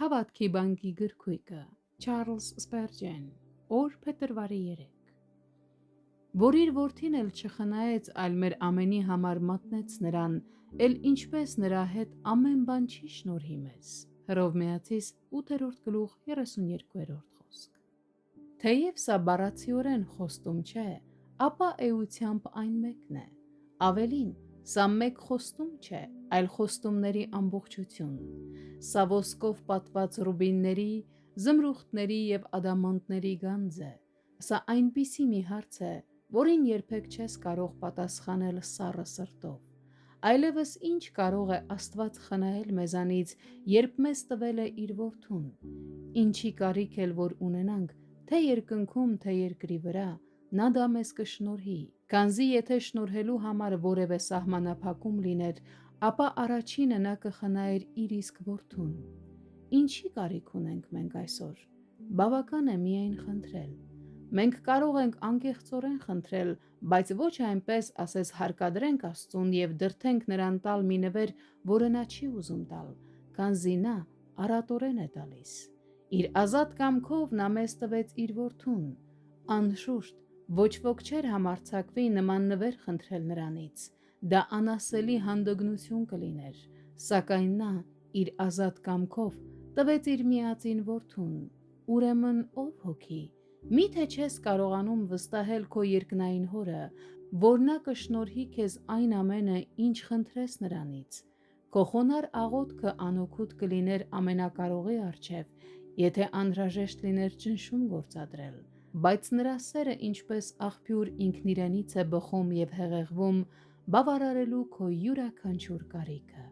Հավատքի բանկի գրքույկը Չարլզ Սպերջեն օր փետրվարի 3 Որ իր որդին էլ չխնայեց, այլ մեր ամենի համար մատնեց նրան, էլ ինչպես նրա հետ ամեն բան չի շնորհի մեզ։ Հռովմայացիս 8-րդ գլուխ 32-րդ խոսք։ Թեև սա բառացիորեն խոստում չէ, ապա էությամբ այն մեկն է։ Ավելին, սա մեկ խոստում չէ, այլ խոստումների ամբողջություն։ Սա ոսկով պատված ռուբինների, զմրուխտների և ադամանտների գանձ է։ Սա այնպիսի մի հարց է, որին երբեք չես կարող պատասխանել սառը սրտով։ Այլևս ինչ կարող է Աստված խնայել մեզանից, երբ մեզ տվել է իր որդուն։ Ինչի կարիք էլ որ ունենանք, թե երկնքում, թե երկրի վրա, նա դա մեզ կշնորհի, քանզի եթե շնորհելու համար որևէ սահմանափակում լիներ, ապա առաջինը նա կխնայեր իր իսկ որդուն։ Ինչի կարիք ունենք մենք այսօր։ Բավական է միայն խնդրել։ Մենք կարող ենք անկեղծորեն խնդրել, բայց ոչ այնպես, ասես հարկադրենք Աստծուն և դրդենք նրան տալ մի նվեր, որը նա չի ուզում տալ, քանզի նա առատորեն է տալիս։ Իր ազատ կամքով նա մեզ տվեց իր որդուն։ Անշուշտ, ոչ ոք չէր համարձակվի նման նվեր խնդրել նրանից։ Դա անասելի հանդգնություն կլիներ, սակայն նա իր ազատ կամքով տվեց իր միածին որդուն։ Ուրեմն ով հոգի, միթե չես կարողանում վստահել քո երկնային հորը, որ նա կշնորհի քեզ այն ամենը, ինչ խնդրես նրանից։ Քո խոնարհ աղոթքը անօգուտ կլիներ ամենակարողի առջև, եթե անհրաժեշտ լիներ ճնշում գործադրել, բայց նրա սերը ինչպես աղբյուր ինքն իրենից է բխում և հեղեղվում, բավարարելու քո յուրաքանչյուր կարիքը։